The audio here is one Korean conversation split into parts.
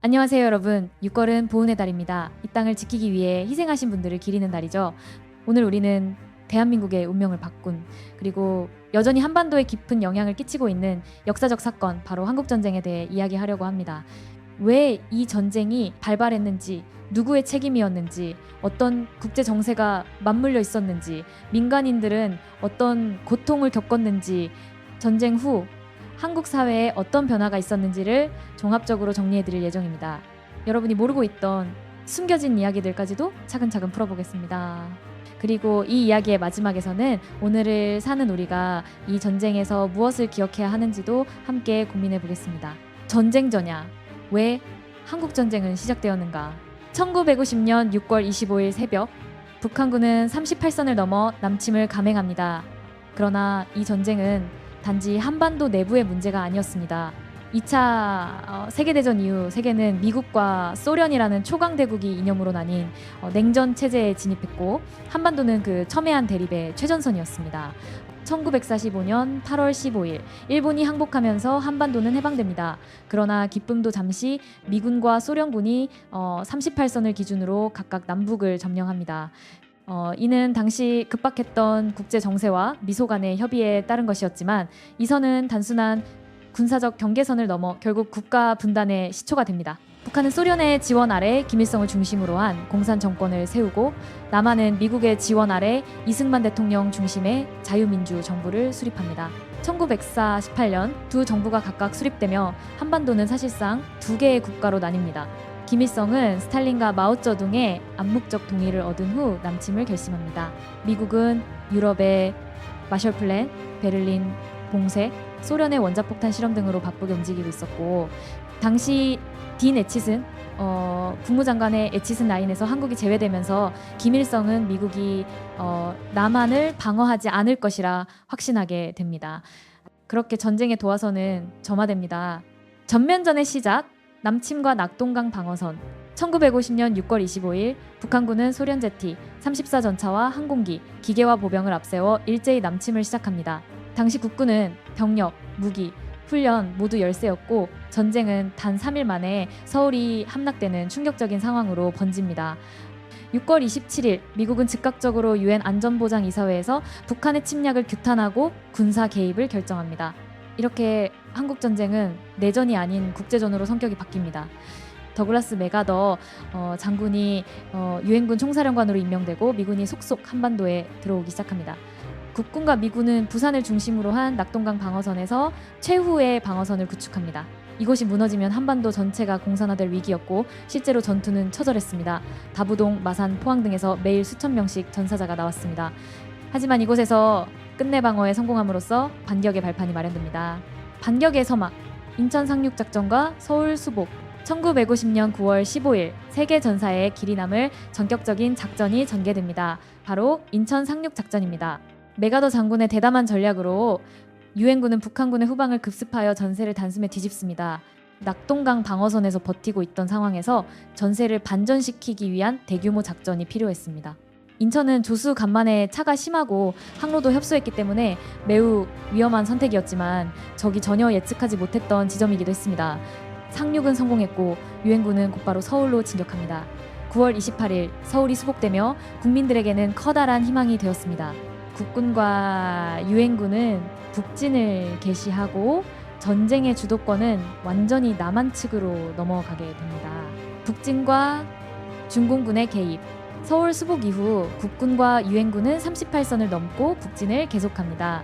안녕하세요 여러분. 6월은 보훈의 달입니다. 이 땅을 지키기 위해 희생하신 분들을 기리는 달이죠. 오늘 우리는 대한민국의 운명을 바꾼, 그리고 여전히 한반도에 깊은 영향을 끼치고 있는 역사적 사건, 바로 한국전쟁에 대해 이야기하려고 합니다. 왜 이 전쟁이 발발했는지, 누구의 책임이었는지, 어떤 국제 정세가 맞물려 있었는지, 민간인들은 어떤 고통을 겪었는지, 전쟁 후 한국 사회에 어떤 변화가 있었는지를 종합적으로 정리해드릴 예정입니다. 여러분이 모르고 있던 숨겨진 이야기들까지도 차근차근 풀어보겠습니다. 그리고 이 이야기의 마지막에서는 오늘을 사는 우리가 이 전쟁에서 무엇을 기억해야 하는지도 함께 고민해 보겠습니다. 전쟁 전야, 왜 한국전쟁은 시작되었는가? 1950년 6월 25일 새벽, 북한군은 38선을 넘어 남침을 감행합니다. 그러나 이 전쟁은 단지 한반도 내부의 문제가 아니었습니다. 2차 세계대전 이후 세계는 미국과 소련이라는 초강대국이 이념으로 나뉜 냉전 체제에 진입했고, 한반도는 그 첨예한 대립의 최전선이었습니다. 1945년 8월 15일 일본이 항복하면서 한반도는 해방됩니다. 그러나 기쁨도 잠시, 미군과 소련군이 38선을 기준으로 각각 남북을 점령합니다. 이는 당시 급박했던 국제 정세와 미소 간의 협의에 따른 것이었지만, 이 선은 단순한 군사적 경계선을 넘어 결국 국가 분단의 시초가 됩니다. 북한은 소련의 지원 아래 김일성을 중심으로 한 공산 정권을 세우고, 남한은 미국의 지원 아래 이승만 대통령 중심의 자유민주 정부를 수립합니다. 1948년 두 정부가 각각 수립되며 한반도는 사실상 두 개의 국가로 나뉩니다. 김일성은 스탈린과 마오쩌둥의 암묵적 동의를 얻은 후 남침을 결심합니다. 미국은 유럽의 마셜 플랜, 베를린 봉쇄, 소련의 원자폭탄 실험 등으로 바쁘게 움직이고 있었고, 당시 딘 에치슨 국무장관의 에치슨 라인에서 한국이 제외되면서 김일성은 미국이 남한을 방어하지 않을 것이라 확신하게 됩니다. 그렇게 전쟁의 도화선은 점화됩니다. 전면전의 시작, 남침과 낙동강 방어선. 1950년 6월 25일 북한군은 소련 제티 34전차와 항공기, 기계화 보병을 앞세워 일제히 남침을 시작합니다. 당시 국군은 병력, 무기, 훈련 모두 열세였고, 전쟁은 단 3일 만에 서울이 함락되는 충격적인 상황으로 번집니다. 6월 27일 미국은 즉각적으로 유엔 안전보장이사회에서 북한의 침략을 규탄하고 군사 개입을 결정합니다. 이렇게 한국전쟁은 내전이 아닌 국제전으로 성격이 바뀝니다. 더글라스 맥아더 장군이 유엔군 총사령관으로 임명되고, 미군이 속속 한반도에 들어오기 시작합니다. 국군과 미군은 부산을 중심으로 한 낙동강 방어선에서 최후의 방어선을 구축합니다. 이곳이 무너지면 한반도 전체가 공산화될 위기였고, 실제로 전투는 처절했습니다. 다부동, 마산, 포항 등에서 매일 수천 명씩 전사자가 나왔습니다. 하지만 이곳에서 끝내 방어에 성공함으로써 반격의 발판이 마련됩니다. 반격의 서막, 인천 상륙작전과 서울 수복. 1950년 9월 15일 세계 전사의 길이 남을 전격적인 작전이 전개됩니다. 바로 인천 상륙작전입니다. 맥아더 장군의 대담한 전략으로 유엔군은 북한군의 후방을 급습하여 전세를 단숨에 뒤집습니다. 낙동강 방어선에서 버티고 있던 상황에서 전세를 반전시키기 위한 대규모 작전이 필요했습니다. 인천은 조수 간만에 차가 심하고 항로도 협소했기 때문에 매우 위험한 선택이었지만, 적이 전혀 예측하지 못했던 지점이기도 했습니다. 상륙은 성공했고 유엔군은 곧바로 서울로 진격합니다. 9월 28일 서울이 수복되며 국민들에게는 커다란 희망이 되었습니다. 국군과 유엔군은 북진을 개시하고 전쟁의 주도권은 완전히 남한 측으로 넘어가게 됩니다. 북진과 중공군의 개입. 서울 수복 이후 국군과 유엔군은 38선을 넘고 북진을 계속합니다.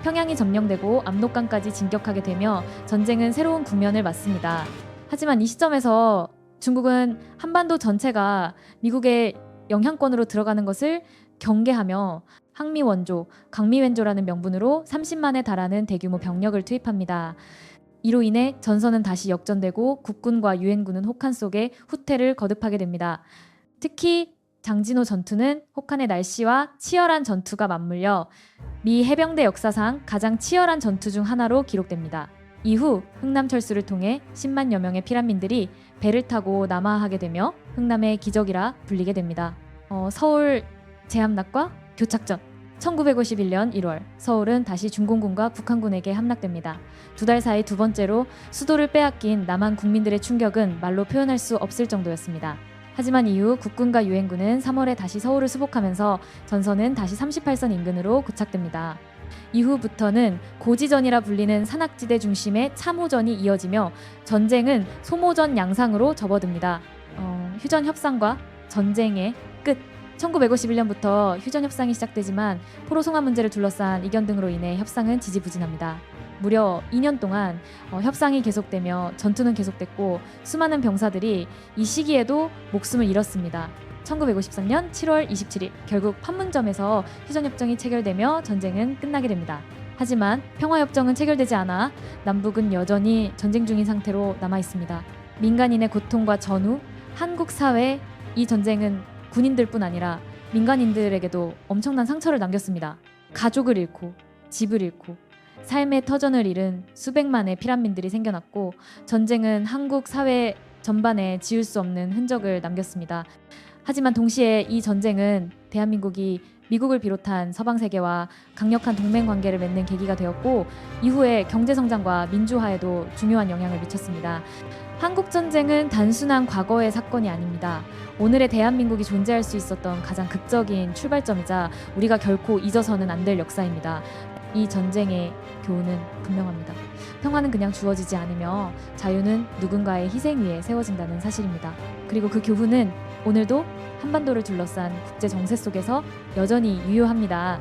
평양이 점령되고 압록강까지 진격하게 되며 전쟁은 새로운 국면을 맞습니다. 하지만 이 시점에서 중국은 한반도 전체가 미국의 영향권으로 들어가는 것을 경계하며 항미원조, 강미wen조라는 명분으로 30만에 달하는 대규모 병력을 투입합니다. 이로 인해 전선은 다시 역전되고 국군과 유엔군은 혹한 속에 후퇴를 거듭하게 됩니다. 특히 장진호 전투는 혹한의 날씨와 치열한 전투가 맞물려 미 해병대 역사상 가장 치열한 전투 중 하나로 기록됩니다. 이후 흥남철수를 통해 10만여 명의 피난민들이 배를 타고 남하하게 되며 흥남의 기적이라 불리게 됩니다. 서울 제함락과 교착전. 1951년 1월 서울은 다시 중공군과 북한군에게 함락됩니다. 2달 사이 두 번째로 수도를 빼앗긴 남한 국민들의 충격은 말로 표현할 수 없을 정도였습니다. 하지만 이후 국군과 유엔군은 3월에 다시 서울을 수복하면서 전선은 다시 38선 인근으로 고착됩니다. 이후부터는 고지전이라 불리는 산악지대 중심의 참호전이 이어지며 전쟁은 소모전 양상으로 접어듭니다. 휴전 협상과 전쟁의 끝. 1951년부터 휴전 협상이 시작되지만 포로 송환 문제를 둘러싼 이견 등으로 인해 협상은 지지부진합니다. 무려 2년 동안 협상이 계속되며 전투는 계속됐고 수많은 병사들이 이 시기에도 목숨을 잃었습니다. 1953년 7월 27일 결국 판문점에서 휴전협정이 체결되며 전쟁은 끝나게 됩니다. 하지만 평화협정은 체결되지 않아 남북은 여전히 전쟁 중인 상태로 남아있습니다. 민간인의 고통과 전후, 한국 사회에 이 전쟁은 군인들뿐 아니라 민간인들에게도 엄청난 상처를 남겼습니다. 가족을 잃고 집을 잃고 삶의 터전을 잃은 수백만의 피난민들이 생겨났고 전쟁은 한국 사회 전반에 지울 수 없는 흔적을 남겼습니다. 하지만 동시에 이 전쟁은 대한민국이 미국을 비롯한 서방 세계와 강력한 동맹 관계를 맺는 계기가 되었고 이후에 경제 성장과 민주화에도 중요한 영향을 미쳤습니다. 한국 전쟁은 단순한 과거의 사건이 아닙니다. 오늘의 대한민국이 존재할 수 있었던 가장 극적인 출발점이자 우리가 결코 잊어서는 안 될 역사입니다. 이 전쟁의 교훈은 분명합니다. 평화는 그냥 주어지지 않으며 자유는 누군가의 희생 위에 세워진다는 사실입니다. 그리고 그 교훈은 오늘도 한반도를 둘러싼 국제 정세 속에서 여전히 유효합니다.